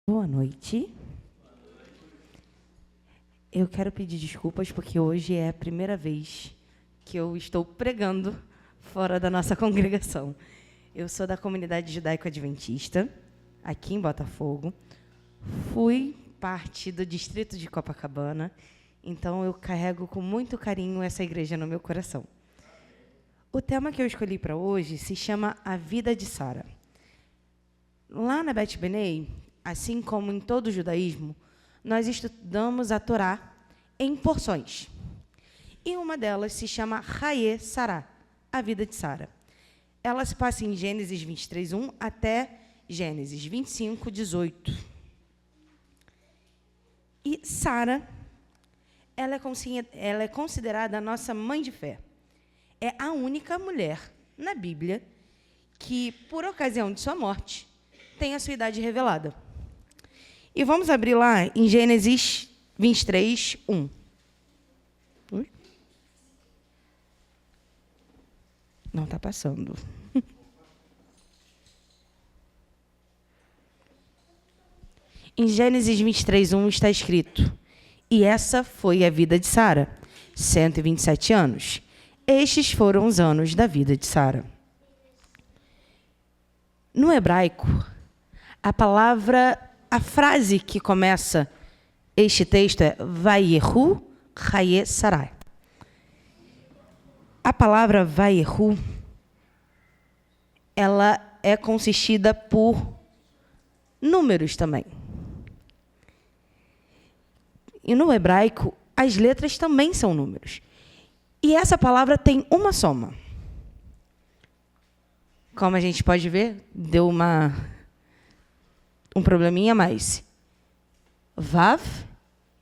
Boa noite. Eu quero pedir desculpas porque hoje é a primeira vez que eu estou pregando fora da nossa congregação. Eu sou da comunidade judaico-adventista, aqui em Botafogo. Fui parte do distrito de Copacabana, então eu carrego com muito carinho essa igreja no meu coração. O tema que eu escolhi para hoje se chama A Vida de Sara. Lá na Bet Benei, assim como em todo o judaísmo, nós estudamos a Torá em porções. E uma delas se chama Haye Sará, a vida de Sara. Ela se passa em Gênesis 23:1 até Gênesis 25:18. E Sara, ela é considerada a nossa mãe de fé. É a única mulher na Bíblia que, por ocasião de sua morte, tem a sua idade revelada. E vamos abrir lá em Gênesis 23:1. Não está passando. Em Gênesis 23:1 está escrito: E essa foi a vida de Sara, 127 anos. Estes foram os anos da vida de Sara. No hebraico, a frase que começa este texto é Vayehu Haye Sarai. A palavra Vayehu, ela é consistida por números também. E no hebraico, as letras também são números. E essa palavra tem uma soma. Como a gente pode ver, deu um probleminha a mais. Vav,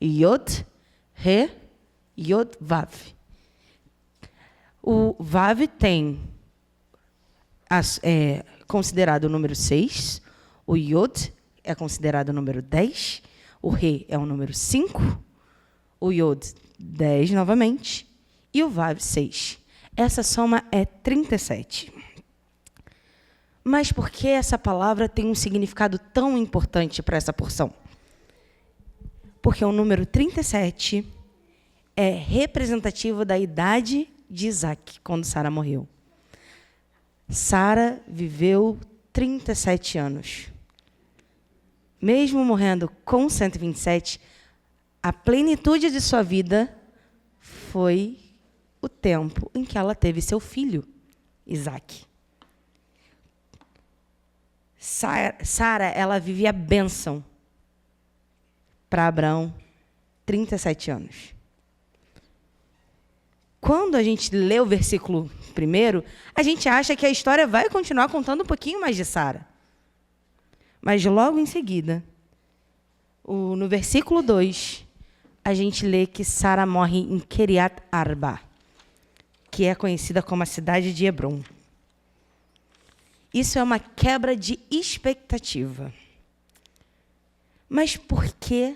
Yod, Re, Yod, Vav. O Vav é considerado o número 6, o Yod é considerado o número 10, o Re é o número 5, o Yod 10 novamente, e o Vav 6. Essa soma é 37. Mas por que essa palavra tem um significado tão importante para essa porção? Porque o número 37 é representativo da idade de Isaac, quando Sara morreu. Sara viveu 37 anos. Mesmo morrendo com 127, a plenitude de sua vida foi o tempo em que ela teve seu filho, Isaac. Sara, ela vivia a bênção para Abraão, 37 anos. Quando a gente lê o versículo 1, a gente acha que a história vai continuar contando um pouquinho mais de Sara. Mas logo em seguida, no versículo 2, a gente lê que Sara morre em Kiriat Arba, que é conhecida como a cidade de Hebrom. Isso é uma quebra de expectativa. Mas por que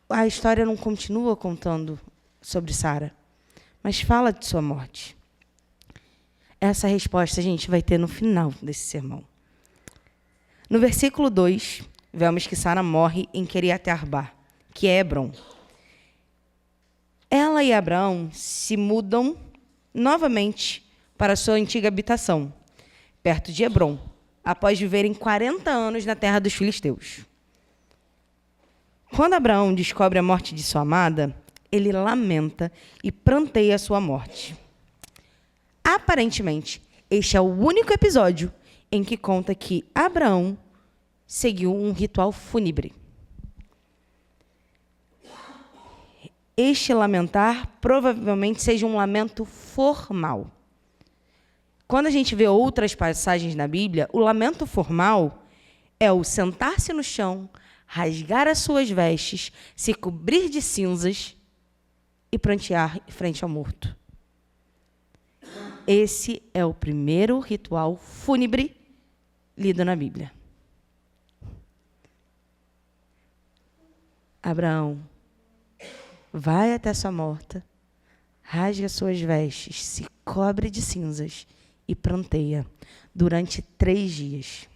a história não continua contando sobre Sara, mas fala de sua morte? Essa resposta a gente vai ter no final desse sermão. No versículo 2, vemos que Sara morre em Kiriat Arba, que é Hebrom. Ela e Abraão se mudam novamente para sua antiga habitação, perto de Hebrom, após viverem 40 anos na terra dos filisteus. Quando Abraão descobre a morte de sua amada, ele lamenta e pranteia a sua morte. Aparentemente, este é o único episódio em que conta que Abraão seguiu um ritual fúnebre. Este lamentar provavelmente seja um lamento formal. Quando a gente vê outras passagens na Bíblia, o lamento formal é o sentar-se no chão, rasgar as suas vestes, se cobrir de cinzas e prantear frente ao morto. Esse é o primeiro ritual fúnebre lido na Bíblia. Abraão vai até sua morta, rasga suas vestes, se cobre de cinzas e pranteia durante 3 dias.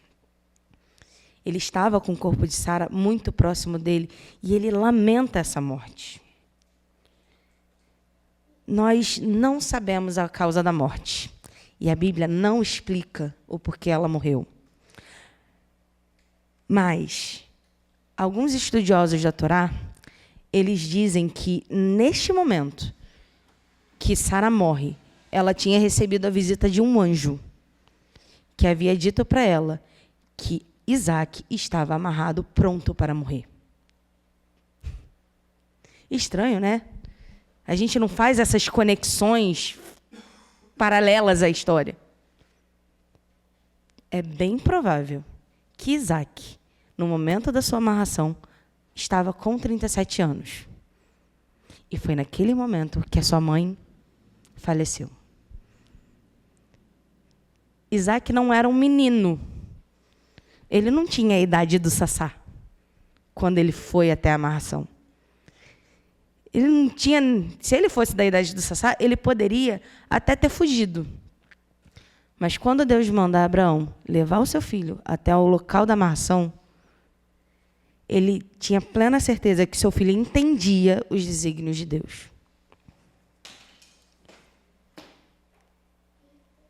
Ele estava com o corpo de Sara muito próximo dele e ele lamenta essa morte. Nós não sabemos a causa da morte e a Bíblia não explica o porquê ela morreu. Mas alguns estudiosos da Torá, eles dizem que neste momento que Sara morre, ela tinha recebido a visita de um anjo que havia dito para ela que Isaac estava amarrado, pronto para morrer. Estranho, né? A gente não faz essas conexões paralelas à história. É bem provável que Isaac, no momento da sua amarração, estava com 37 anos. E foi naquele momento que a sua mãe faleceu. Isaac não era um menino. Ele não tinha a idade do Sassá quando ele foi até a amarração. Ele não tinha, se ele fosse da idade do Sassá, ele poderia até ter fugido. Mas quando Deus manda Abraão levar o seu filho até o local da amarração, ele tinha plena certeza que seu filho entendia os desígnios de Deus.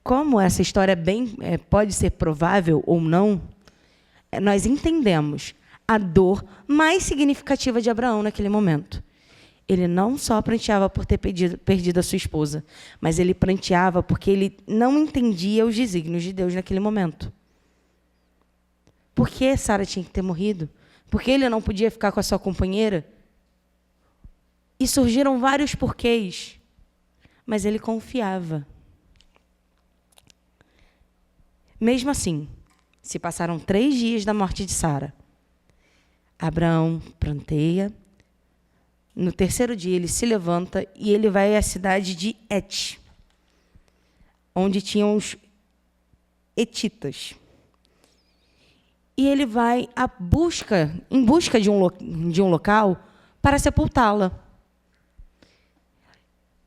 Como essa história pode ser provável ou não, nós entendemos a dor mais significativa de Abraão naquele momento. Ele não só pranteava por ter perdido a sua esposa, mas ele pranteava porque ele não entendia os desígnios de Deus naquele momento. Por que Sara tinha que ter morrido? Por que ele não podia ficar com a sua companheira? E surgiram vários porquês, mas ele confiava. Mesmo assim, se passaram 3 dias da morte de Sara. Abraão pranteia. No 3º dia, ele se levanta e ele vai à cidade de Et, onde tinham os hetitas. E ele vai em busca de um local para sepultá-la.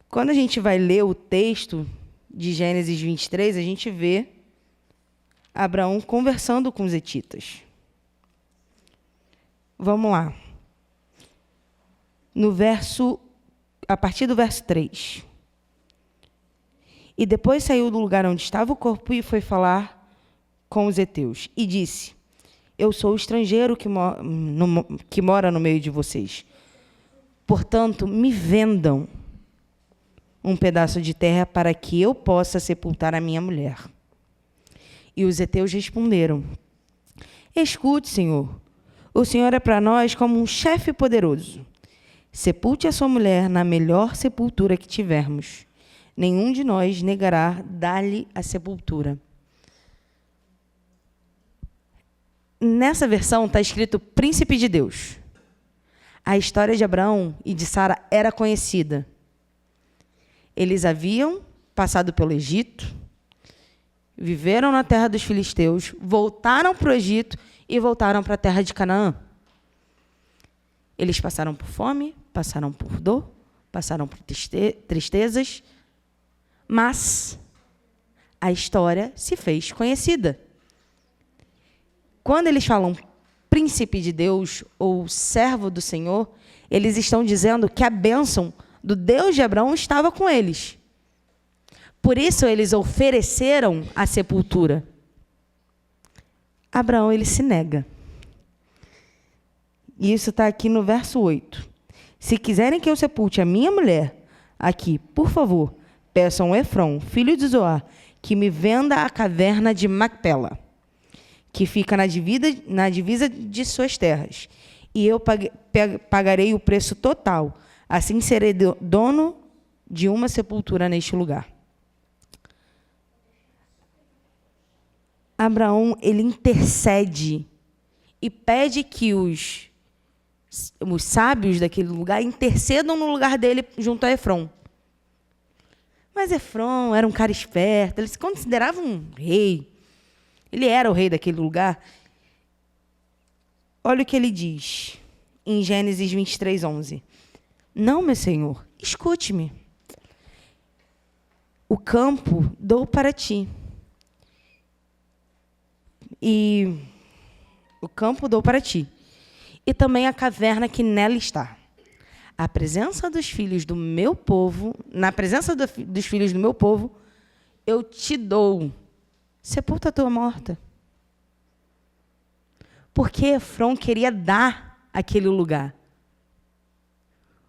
Quando a gente vai ler o texto de Gênesis 23, a gente vê Abraão conversando com os hetitas. Vamos lá. A partir do verso 3. E depois saiu do lugar onde estava o corpo e foi falar com os heteus. E disse: Eu sou o estrangeiro que mora no meio de vocês. Portanto, me vendam um pedaço de terra para que eu possa sepultar a minha mulher. E os heteus responderam: Escute, Senhor. O Senhor é para nós como um chefe poderoso. Sepulte a sua mulher na melhor sepultura que tivermos. Nenhum de nós negará dar-lhe a sepultura. Nessa versão está escrito príncipe de Deus. A história de Abraão e de Sara era conhecida. Eles haviam passado pelo Egito, viveram na terra dos filisteus, voltaram para o Egito e voltaram para a terra de Canaã. Eles passaram por fome, passaram por dor, passaram por tristezas, mas a história se fez conhecida. Quando eles falam príncipe de Deus ou servo do Senhor, eles estão dizendo que a bênção do Deus de Abraão estava com eles. Por isso eles ofereceram a sepultura. Abraão, ele se nega. E isso está aqui no verso 8. Se quiserem que eu sepulte a minha mulher aqui, por favor, peçam a Efron, filho de Zoar, que me venda a caverna de Macpela, que fica na divisa de suas terras. E eu pagarei o preço total. Assim serei dono de uma sepultura neste lugar. Abraão, ele intercede e pede que os sábios daquele lugar intercedam no lugar dele junto a Efron. Mas Efron era um cara esperto, ele se considerava um rei. Ele era o rei daquele lugar. Olha o que ele diz em Gênesis 23, 11. Não, meu senhor, escute-me. O campo dou para ti. E o campo dou para ti, e também a caverna que nela está. A presença dos filhos do meu povo, na presença dos filhos do meu povo, eu te dou. Sepulta a tua morta. Porque Efrom queria dar aquele lugar.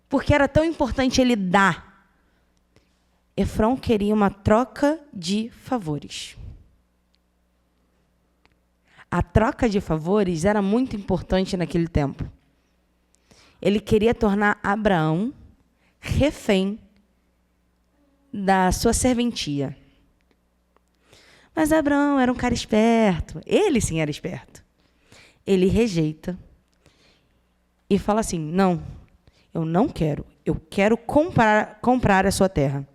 Porque era tão importante ele dar. Efrom queria uma troca de favores. A troca de favores era muito importante naquele tempo. Ele queria tornar Abraão refém da sua serventia. Mas Abraão era um cara esperto. Ele sim era esperto. Ele rejeita e fala assim, não, eu não quero. Eu quero comprar a sua terra.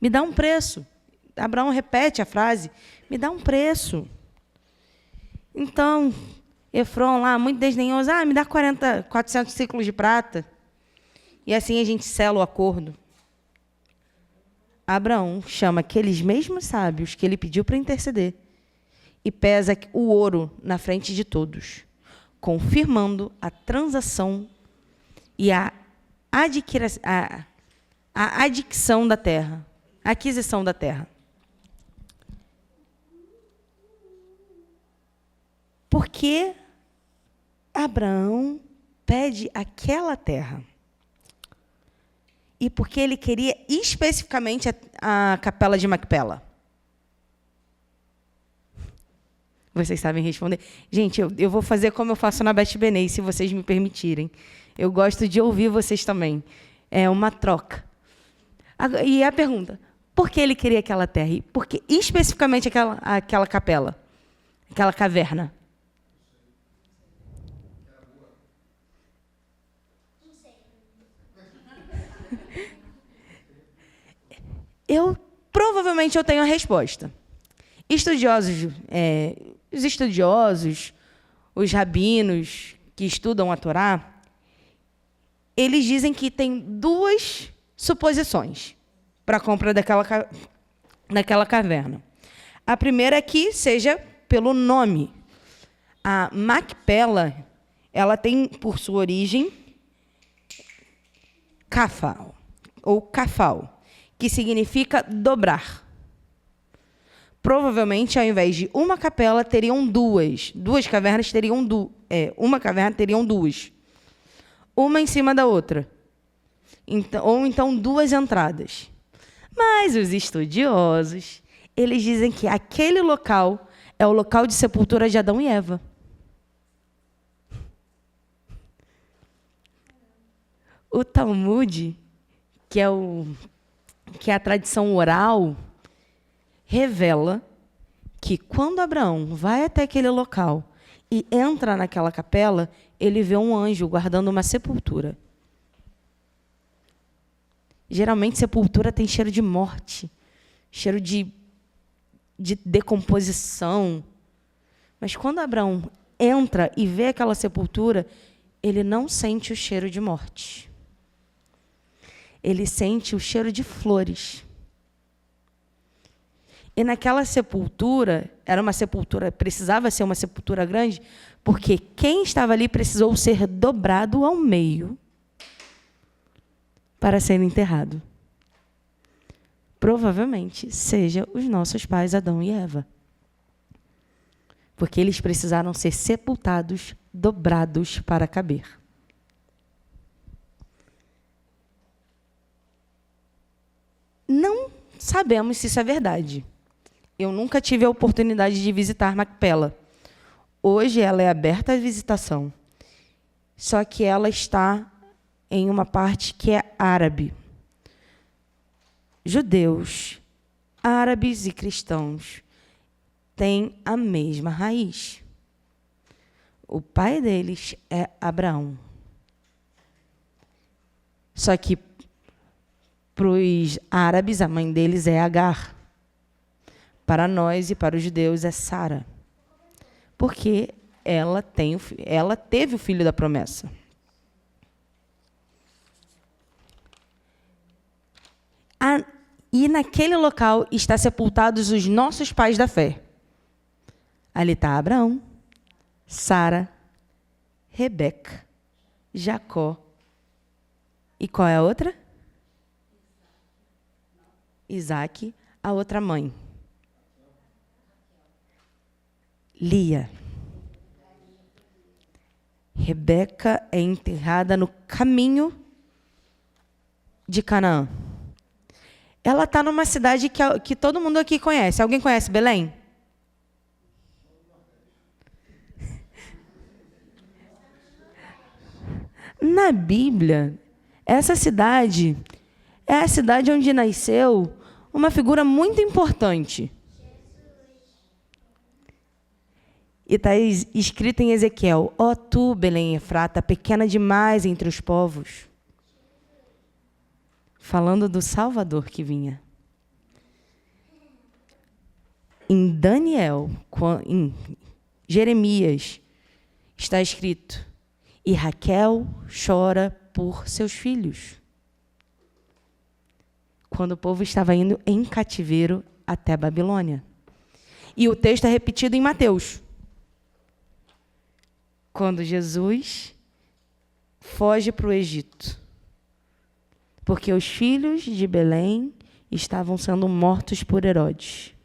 Me dá um preço. Abraão repete a frase, me dá um preço. Então, Efrom lá, muito desdenhoso, me dá 400 ciclos de prata. E assim a gente sela o acordo. Abraão chama aqueles mesmos sábios que ele pediu para interceder e pesa o ouro na frente de todos, confirmando a transação e a adquisição da terra. Aquisição da terra. Porque Abraão pede aquela terra. E porque ele queria especificamente a capela de Macpela. Vocês sabem responder? Gente, eu vou fazer como eu faço na Beth Benei, se vocês me permitirem. Eu gosto de ouvir vocês também. É uma troca. E a pergunta, por que ele queria aquela terra? E por que especificamente aquela capela? Aquela caverna? Provavelmente eu tenho a resposta. Os estudiosos, os rabinos que estudam a Torá, eles dizem que tem duas suposições para a compra daquela caverna. A primeira é que seja pelo nome. A Macpela, ela tem por sua origem Cafal, ou Cafal, que significa dobrar. Provavelmente, ao invés de uma capela, teriam duas. Duas cavernas teriam uma caverna teriam duas. Uma em cima da outra. Ou então duas entradas. Mas os estudiosos, eles dizem que aquele local é o local de sepultura de Adão e Eva. O Talmud, que é a tradição oral, revela que quando Abraão vai até aquele local e entra naquela capela, ele vê um anjo guardando uma sepultura. Geralmente, sepultura tem cheiro de morte, cheiro de decomposição. Mas quando Abraão entra e vê aquela sepultura, ele não sente o cheiro de morte. Ele sente o cheiro de flores. E naquela sepultura, precisava ser uma sepultura grande, porque quem estava ali precisou ser dobrado ao meio para ser enterrado. Provavelmente seja os nossos pais Adão e Eva. Porque eles precisaram ser sepultados, dobrados para caber. Não sabemos se isso é verdade. Eu nunca tive a oportunidade de visitar Macpela. Hoje ela é aberta à visitação. Só que ela está em uma parte que é árabe. Judeus, árabes e cristãos têm a mesma raiz. O pai deles é Abraão. Só que para os árabes, a mãe deles é Agar. Para nós e para os judeus é Sara. Porque ela teve o filho da promessa. E naquele local estão sepultados os nossos pais da fé. Ali está Abraão, Sara, Rebeca, Jacó. E qual é a outra? Isaac, a outra mãe. Lia. Rebeca é enterrada no caminho de Canaã. Ela está numa cidade que todo mundo aqui conhece. Alguém conhece Belém? Na Bíblia, essa cidade é a cidade onde nasceu uma figura muito importante. E está escrito em Ezequiel: ó tu, Belém Efrata, pequena demais entre os povos. Falando do Salvador que vinha. Em Daniel, em Jeremias, está escrito: e Raquel chora por seus filhos. Quando o povo estava indo em cativeiro até a Babilônia. E o texto é repetido em Mateus. Quando Jesus foge para o Egito. Porque os filhos de Belém estavam sendo mortos por Herodes.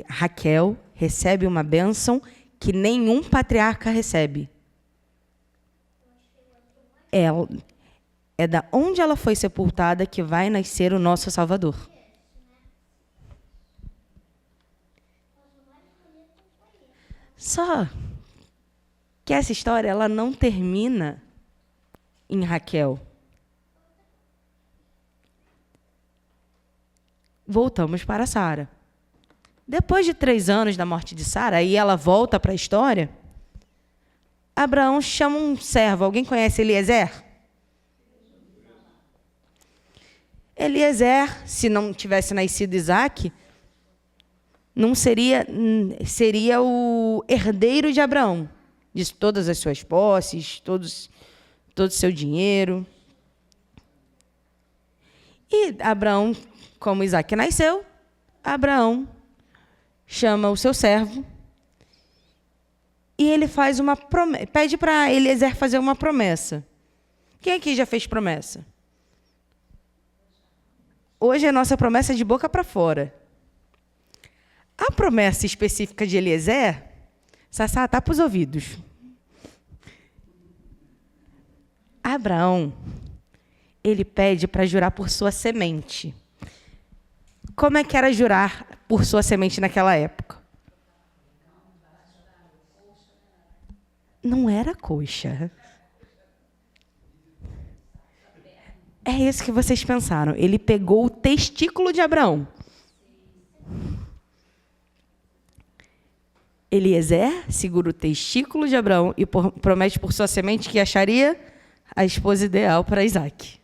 Raquel recebe uma bênção que nenhum patriarca recebe. É da onde ela foi sepultada que vai nascer o nosso Salvador. Só que essa história ela não termina em Raquel. Voltamos para Sara. Depois de 3 anos da morte de Sara, aí ela volta para a história, Abraão chama um servo. Alguém conhece Eliezer? Eliezer, se não tivesse nascido Isaac, não seria o herdeiro de Abraão, de todas as suas posses, todo o seu dinheiro. E Abraão, como Isaac nasceu, Abraão chama o seu servo e ele faz uma promessa, pede para Eliezer fazer uma promessa. Quem aqui já fez promessa? Hoje a nossa promessa é de boca para fora. A promessa específica de Eliezer, Sassá, tapa os ouvidos. Abraão, ele pede para jurar por sua semente. Como é que era jurar por sua semente naquela época? Não era coxa. É isso que vocês pensaram. Ele pegou o testículo de Abraão. Eliezer segura o testículo de Abraão e promete por sua semente que acharia a esposa ideal para Isaac.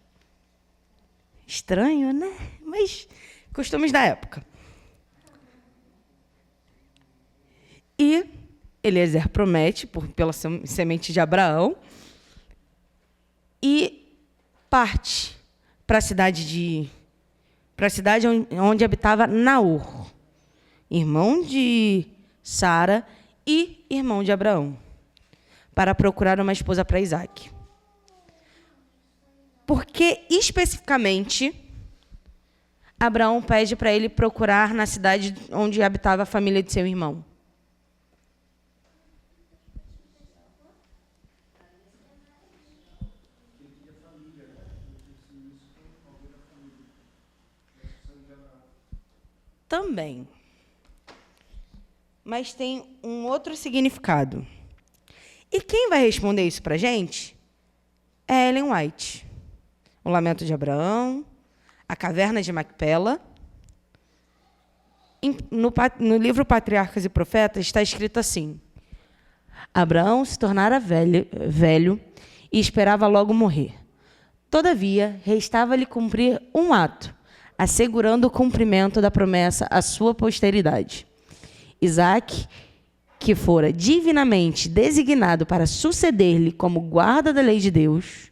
Estranho, né? Mas costumes da época. E Eliezer promete pela semente de Abraão e parte para a cidade onde habitava Naor, irmão de Sara e irmão de Abraão, para procurar uma esposa para Isaac. Porque, especificamente, Abraão pede para ele procurar na cidade onde habitava a família de seu irmão. Também. Mas tem um outro significado. E quem vai responder isso para a gente é Ellen White. O Lamento de Abraão, a Caverna de Macpela. No livro Patriarcas e Profetas está escrito assim: Abraão se tornara velho e esperava logo morrer. Todavia, restava-lhe cumprir um ato, assegurando o cumprimento da promessa à sua posteridade. Isaac, que fora divinamente designado para suceder-lhe como guarda da lei de Deus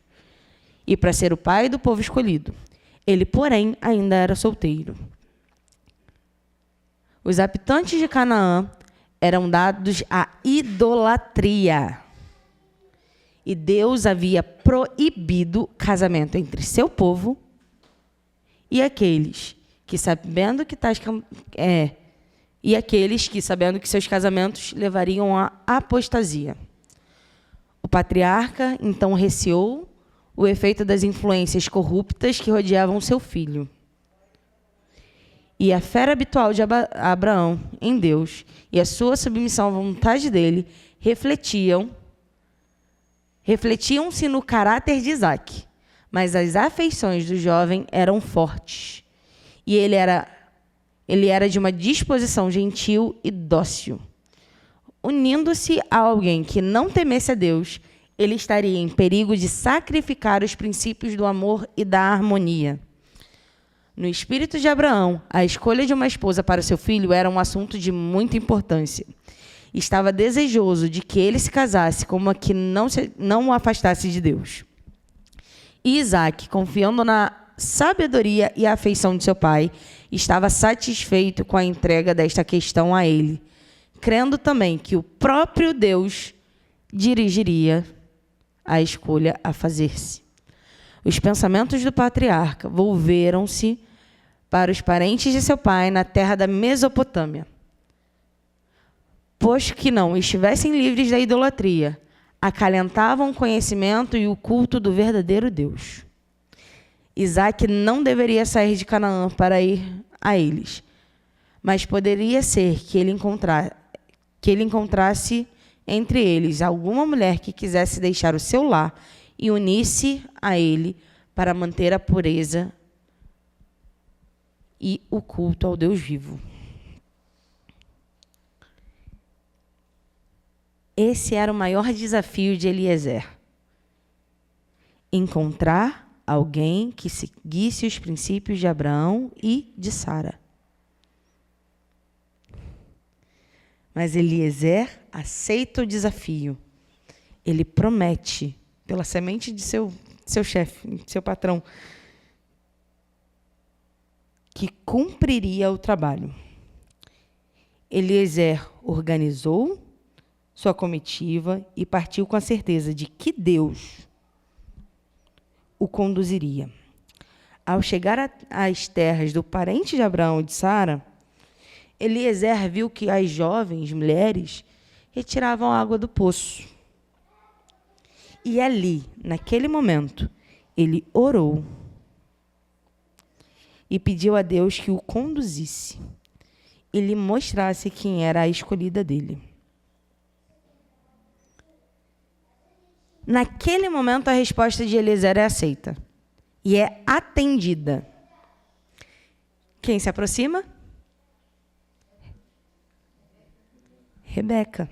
e para ser o pai do povo escolhido. Ele, porém, ainda era solteiro. Os habitantes de Canaã eram dados à idolatria. E Deus havia proibido casamento entre seu povo e aqueles que, sabendo que seus casamentos levariam à apostasia. O patriarca, então, receou o efeito das influências corruptas que rodeavam seu filho. E a fé habitual de Abraão em Deus e a sua submissão à vontade dele refletiam-se no caráter de Isaque, mas as afeições do jovem eram fortes. E ele era de uma disposição gentil e dócil. Unindo-se a alguém que não temesse a Deus, ele estaria em perigo de sacrificar os princípios do amor e da harmonia. No espírito de Abraão, a escolha de uma esposa para seu filho era um assunto de muita importância. Estava desejoso de que ele se casasse com uma que não o afastasse de Deus. E Isaque, confiando na sabedoria e afeição de seu pai, estava satisfeito com a entrega desta questão a ele, crendo também que o próprio Deus dirigiria a escolha a fazer-se. Os pensamentos do patriarca volveram-se para os parentes de seu pai na terra da Mesopotâmia. Pois que não estivessem livres da idolatria, acalentavam o conhecimento e o culto do verdadeiro Deus. Isaque não deveria sair de Canaã para ir a eles, mas poderia ser que ele encontrasse entre eles alguma mulher que quisesse deixar o seu lar e unir-se a ele para manter a pureza e o culto ao Deus vivo. Esse era o maior desafio de Eliezer: encontrar alguém que seguisse os princípios de Abraão e de Sara. Mas Eliezer aceita o desafio. Ele promete, pela semente de seu chefe, seu patrão, que cumpriria o trabalho. Eliezer organizou sua comitiva e partiu com a certeza de que Deus o conduziria. Ao chegar às terras do parente de Abraão e de Sara, Eliezer viu que as jovens mulheres retiravam a água do poço. E ali, naquele momento, ele orou e pediu a Deus que o conduzisse e lhe mostrasse quem era a escolhida dele. Naquele momento, a resposta de Eliezer é aceita e é atendida. Quem se aproxima? Rebeca.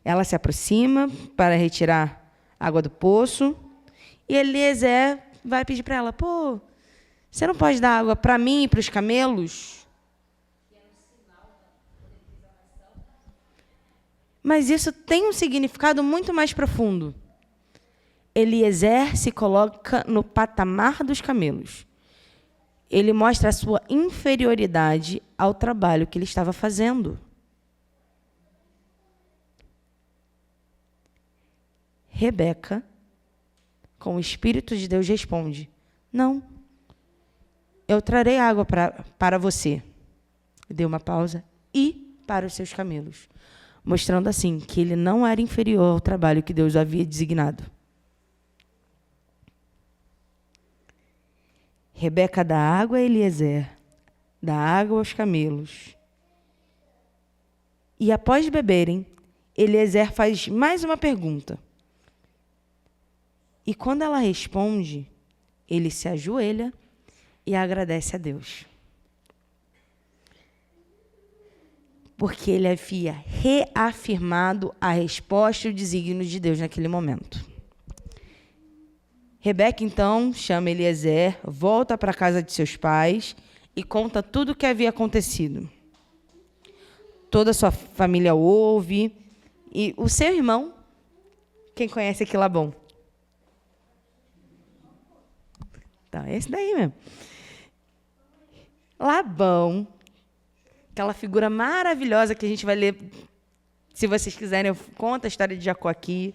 Ela se aproxima para retirar água do poço e Eliezer vai pedir para ela: pô, você não pode dar água para mim e para os camelos? Mas isso tem um significado muito mais profundo. Eliezer se coloca no patamar dos camelos. Ele mostra a sua inferioridade ao trabalho que ele estava fazendo. Rebeca, com o Espírito de Deus, responde: não, eu trarei água para você. Deu uma pausa. E para os seus camelos. Mostrando assim que ele não era inferior ao trabalho que Deus havia designado. Rebeca dá água a Eliezer, dá água aos camelos. E após beberem, Eliezer faz mais uma pergunta. E quando ela responde, ele se ajoelha e agradece a Deus. Porque ele havia reafirmado a resposta e o desígnio de Deus naquele momento. Rebeca, então, chama Eliezer, volta para a casa de seus pais e conta tudo o que havia acontecido. Toda a sua família ouve. E o seu irmão, quem conhece aqui Labão? Então, é esse daí mesmo. Labão aquela figura maravilhosa que a gente vai ler, se vocês quiserem, eu conto a história de Jacó aqui.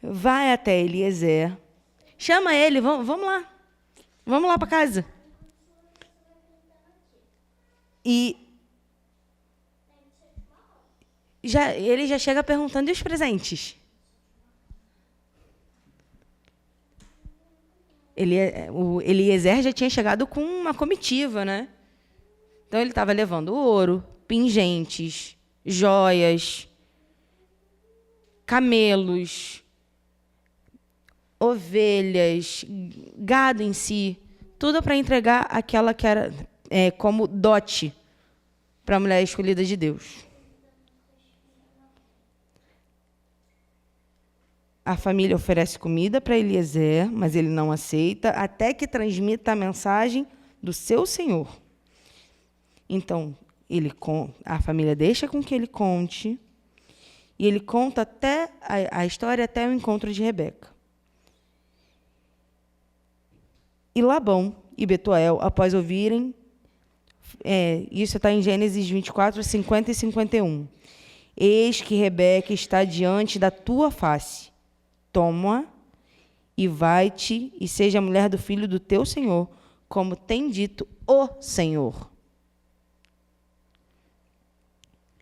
Vai até Eliezer, chama ele, vamos lá para casa. E ele já chega perguntando, e os presentes? O Eliezer já tinha chegado com uma comitiva, né? Então, ele estava levando ouro, pingentes, joias, camelos, ovelhas, gado em si, tudo para entregar aquela que era como dote para a mulher escolhida de Deus. A família oferece comida para Eliezer, mas ele não aceita, até que transmita a mensagem do seu senhor. Então, a família deixa com que ele conte, e ele conta até a história até o encontro de Rebeca. E Labão e Betuel, após ouvirem, isso está em Gênesis 24, 50 e 51. Eis que Rebeca está diante da tua face. Toma e vai-te e seja a mulher do filho do teu senhor, como tem dito o Senhor.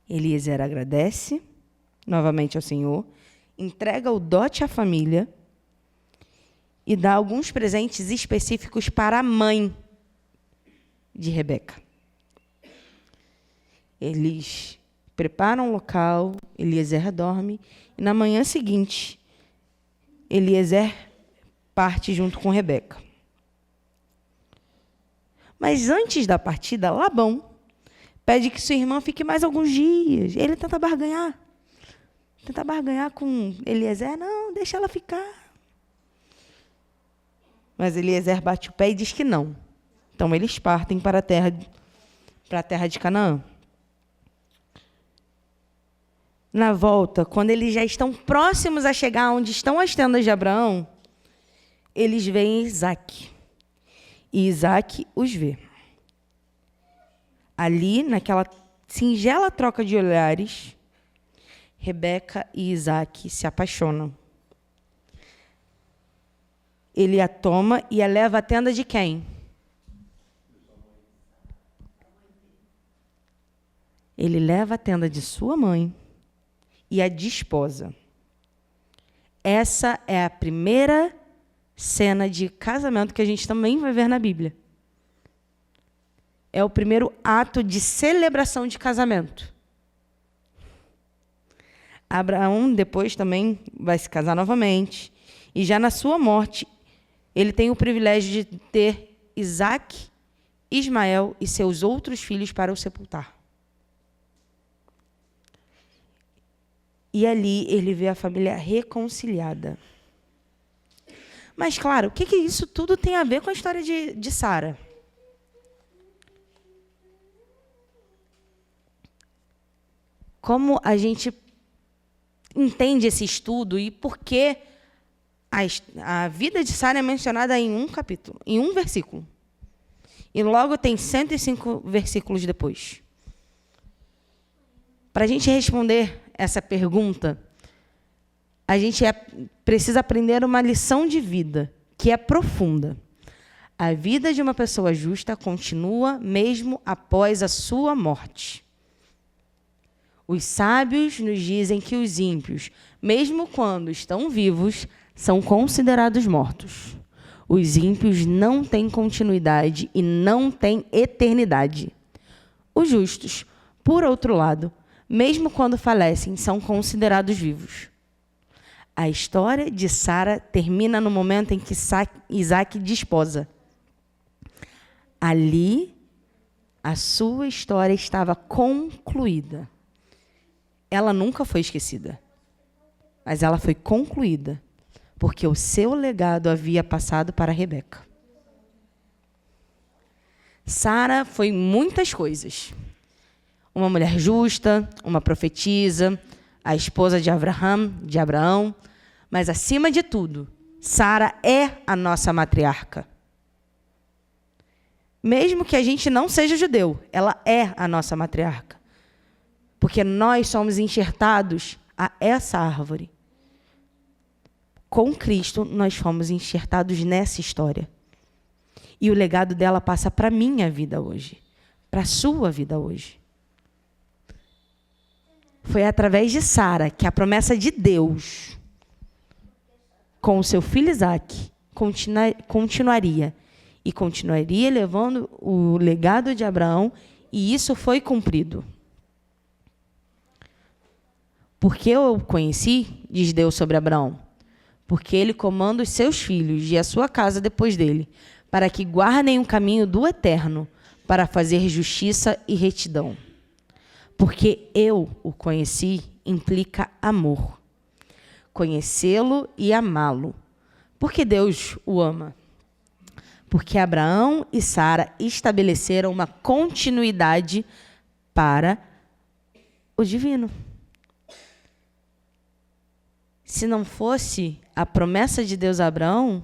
Eliezer agradece novamente ao Senhor, entrega o dote à família e dá alguns presentes específicos para a mãe de Rebeca. Eles preparam o local, Eliezer dorme, e na manhã seguinte, Eliezer parte junto com Rebeca. Mas antes da partida, Labão pede que sua irmã fique mais alguns dias. Ele tenta barganhar com Eliezer. Não, deixa ela ficar. Mas Eliezer bate o pé e diz que não. Então, eles partem para a terra de Canaã. Na volta, quando eles já estão próximos a chegar onde estão as tendas de Abraão, eles veem Isaque. E Isaque os vê. Ali, naquela singela troca de olhares, Rebeca e Isaque se apaixonam. Ele a toma e a leva à tenda de quem? Ele leva a tenda de sua mãe e a desposa. Essa é a primeira cena de casamento que a gente também vai ver na Bíblia. É o primeiro ato de celebração de casamento. Abraão depois também vai se casar novamente. E já na sua morte, ele tem o privilégio de ter Isaque, Ismael e seus outros filhos para o sepultar. E ali ele vê a família reconciliada. Mas, claro, o que isso tudo tem a ver com a história de Sara? Como a gente entende esse estudo e por que a vida de Sara é mencionada em um capítulo, em um versículo. E logo tem 105 versículos depois. Para a gente responder essa pergunta, a gente precisa aprender uma lição de vida, que é profunda. A vida de uma pessoa justa continua mesmo após a sua morte. Os sábios nos dizem que os ímpios, mesmo quando estão vivos, são considerados mortos. Os ímpios não têm continuidade e não têm eternidade. Os justos, por outro lado, mesmo quando falecem, são considerados vivos. A história de Sara termina no momento em que Isaque desposa. Ali, a sua história estava concluída. Ela nunca foi esquecida, mas ela foi concluída, porque o seu legado havia passado para Rebeca. Sara foi muitas coisas. Uma mulher justa, uma profetisa, a esposa de Abraão, mas, acima de tudo, Sara é a nossa matriarca. mesmo que a gente não seja judeu, ela é a nossa matriarca. Porque nós somos enxertados a essa árvore. Com Cristo, nós fomos enxertados nessa história. E o legado dela passa para a minha vida hoje, para a sua vida hoje. Foi através de Sara que a promessa de Deus com o seu filho Isaque continuaria. E continuaria levando o legado de Abraão, e isso foi cumprido. Porque eu conheci, diz Deus sobre Abraão, porque ele comanda os seus filhos e a sua casa depois dele, para que guardem o caminho do eterno, para fazer justiça e retidão. Porque eu o conheci implica amor. Conhecê-lo e amá-lo. Porque Deus o ama. Porque Abraão e Sara estabeleceram uma continuidade para o divino. Se não fosse a promessa de Deus a Abraão,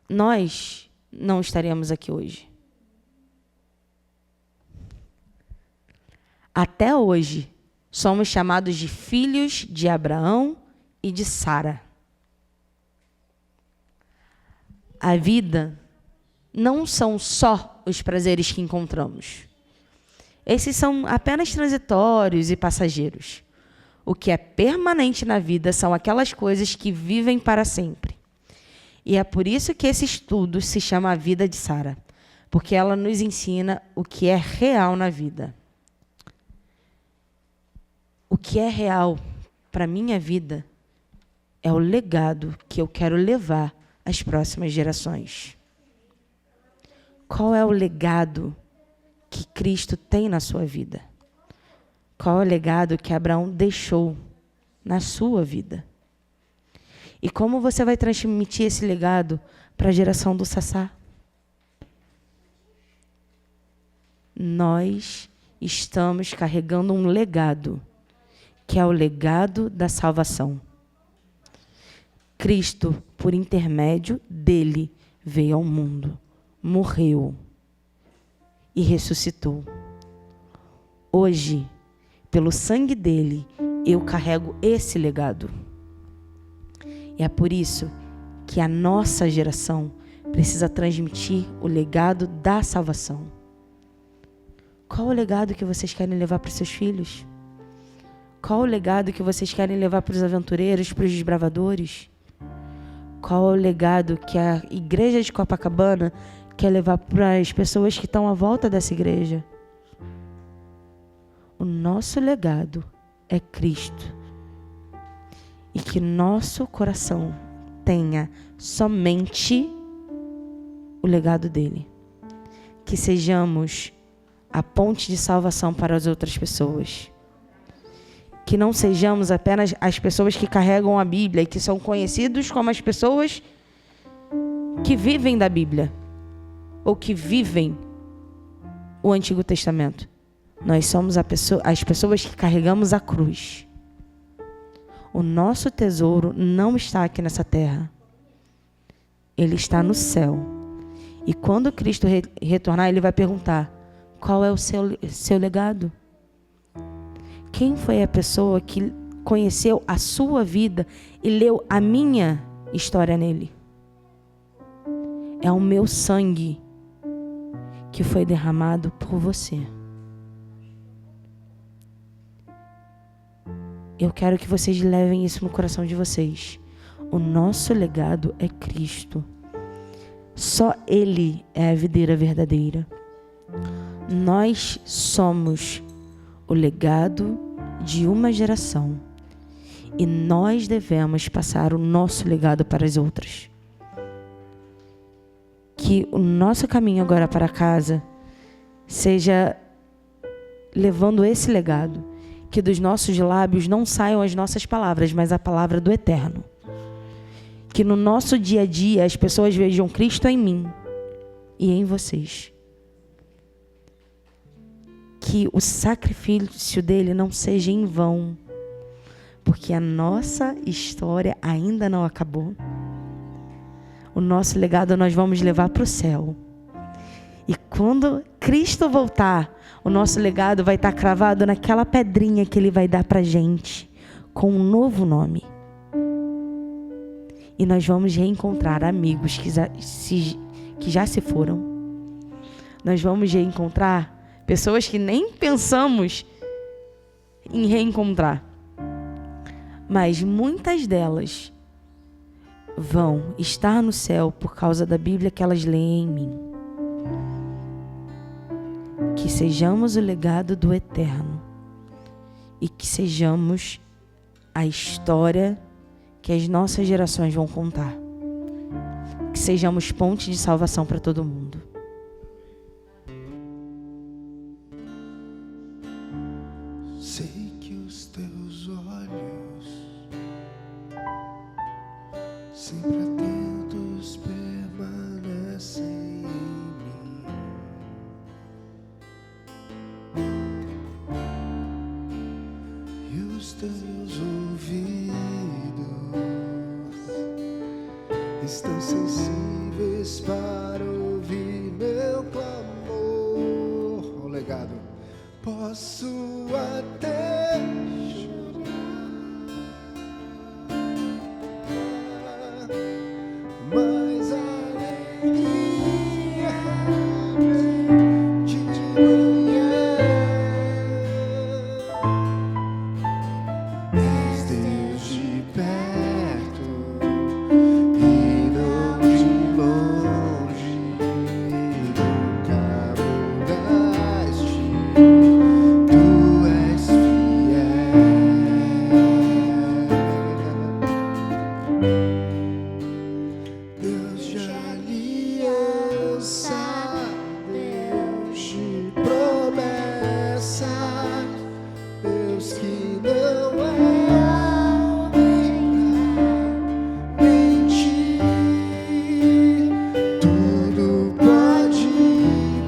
nós não estaríamos aqui hoje. Até hoje, somos chamados de filhos de Abraão e de Sara. A vida não são só os prazeres que encontramos. Esses são apenas transitórios e passageiros. O que é permanente na vida são aquelas coisas que vivem para sempre. E é por isso que esse estudo se chama A Vida de Sara, porque ela nos ensina o que é real na vida. O que é real para a minha vida é o legado que eu quero levar às próximas gerações. Qual é o legado que Cristo tem na sua vida? Qual é o legado que Abraão deixou na sua vida? E como você vai transmitir esse legado para a geração do Sassá? Nós estamos carregando um legado, que é o legado da salvação. Cristo, por intermédio dele, veio ao mundo, morreu e ressuscitou. Hoje, pelo sangue dele, eu carrego esse legado. E é por isso que a nossa geração precisa transmitir o legado da salvação. Qual o legado que vocês querem levar para os seus filhos? Qual o legado que vocês querem levar para os aventureiros, para os desbravadores? Qual o legado que a igreja de Copacabana quer levar para as pessoas que estão à volta dessa igreja? O nosso legado é Cristo. E que nosso coração tenha somente o legado dele. Que sejamos a ponte de salvação para as outras pessoas. Que não sejamos apenas as pessoas que carregam a Bíblia e que são conhecidos como as pessoas que vivem da Bíblia ou que vivem o Antigo Testamento. Nós somos as pessoas que carregamos a cruz. O nosso tesouro não está aqui nessa terra. Ele está no céu. E quando Cristo retornar, ele vai perguntar: qual é o seu legado? Quem foi a pessoa que conheceu a sua vida e leu a minha história nele? É o meu sangue que foi derramado por você. Eu quero que vocês levem isso no coração de vocês. O nosso legado é Cristo. Só Ele é a videira verdadeira. Nós somos o legado de uma geração. E nós devemos passar o nosso legado para as outras. Que o nosso caminho agora para casa seja levando esse legado. Que dos nossos lábios não saiam as nossas palavras, mas a palavra do Eterno. Que no nosso dia a dia as pessoas vejam Cristo em mim e em vocês. Que o sacrifício dele não seja em vão, porque a nossa história ainda não acabou. O nosso legado nós vamos levar para o céu. E quando Cristo voltar, o nosso legado vai estar cravado naquela pedrinha que Ele vai dar para a gente, com um novo nome. E nós vamos reencontrar amigos que já se foram. Nós vamos reencontrar pessoas que nem pensamos em reencontrar. Mas muitas delas vão estar no céu por causa da Bíblia que elas leem em mim. Que sejamos o legado do eterno e que sejamos a história que as nossas gerações vão contar. Que sejamos ponte de salvação para todo mundo. Sei que os teus olhos, sempre atentos, permanecem em mim. E os teus ouvidos estão sensíveis para ouvir meu clamor. O legado. Posso até chorar, mas a alegria de manhã. És Deus de perto e não de longe, nunca mudaste. Tu és fiel. Deus de aliança, Deus de promessas, Deus que não é homem pra mentir. Tudo pode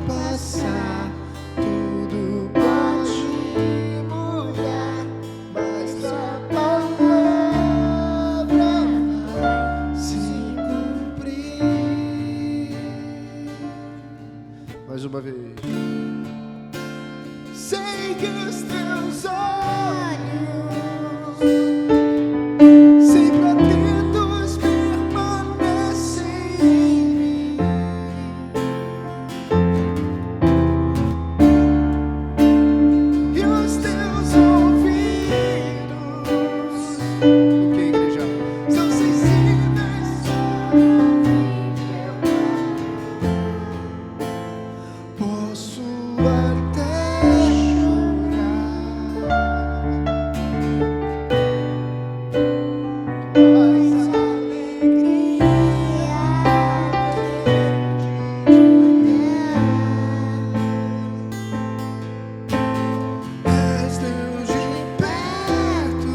passar, tudo pode mudar, mas tua palavra vai se cumprir. Mais uma vez. Sei que os teus olhos, sempre atentos, permanecem em mim. E os teus ouvidos, o que, igreja? São sensíveis para ouvir meu clamor. Posso até chorar, mas a alegria és Deus de perto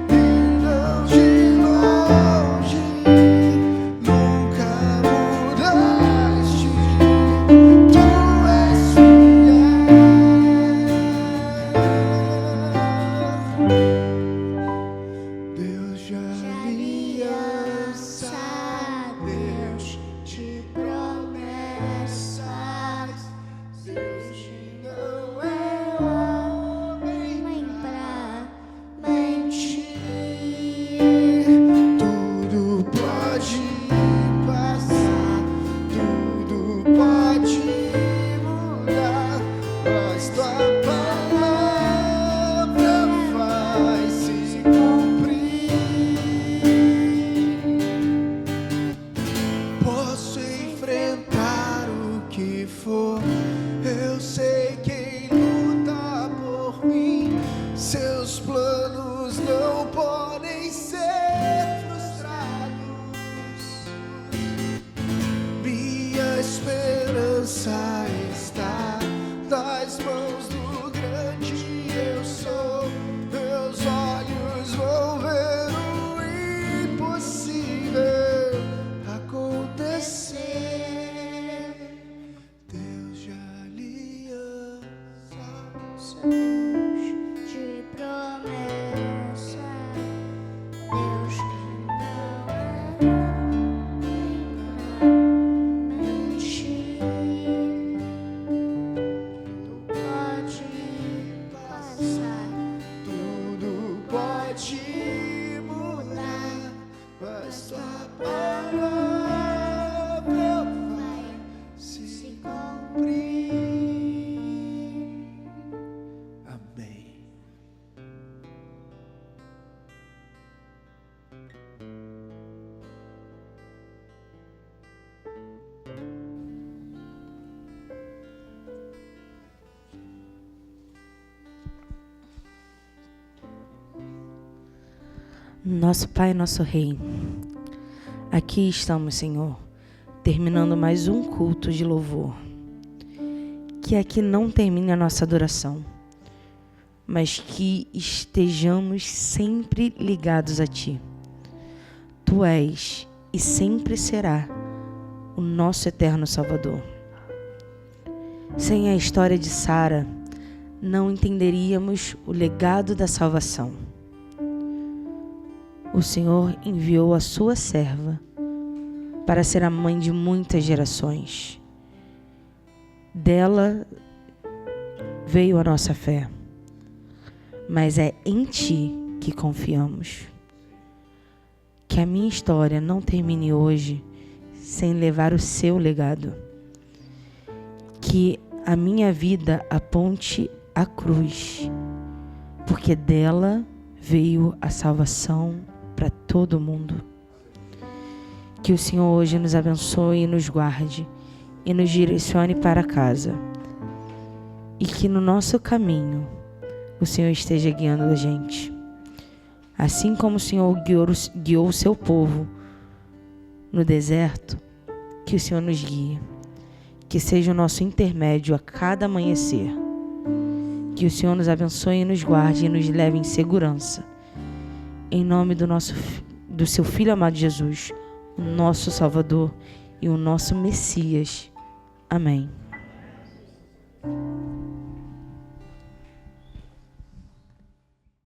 e não de longe, nunca mudaste. Tu és fiel. Deus de aliança, Deus de promessas, Deus que não é homem pra mentir. Tudo pode passar, tudo pode mudar, mas tua palavra vai se cumprir. Posso enfrentar o que for, eu sei quem luta por mim. Seus planos não podem ser frustrados. Minha esperança está nas mãos do grande eu sou. Meus olhos vão ver o impossível acontecer. Deus de aliança, Deus de promessa, Deus que não é homem pra mentir. Nosso Pai, nosso Rei, aqui estamos, Senhor, terminando mais um culto de louvor. Que aqui não termine a nossa adoração, mas que estejamos sempre ligados a Ti. Tu és e sempre será o nosso eterno Salvador. Sem a história de Sara, não entenderíamos o legado da salvação. O Senhor enviou a sua serva para ser a mãe de muitas gerações. Dela veio a nossa fé, mas é em Ti que confiamos. Que a minha história não termine hoje sem levar o seu legado. Que a minha vida aponte a cruz, porque dela veio a salvação para todo mundo. Que o Senhor hoje nos abençoe e nos guarde e nos direcione para casa. E que no nosso caminho o Senhor esteja guiando a gente. Assim como o Senhor guiou o seu povo no deserto, que o Senhor nos guie. Que seja o nosso intermédio a cada amanhecer. Que o Senhor nos abençoe e nos guarde e nos leve em segurança. Em nome do seu Filho amado Jesus, o nosso Salvador e o nosso Messias. Amém.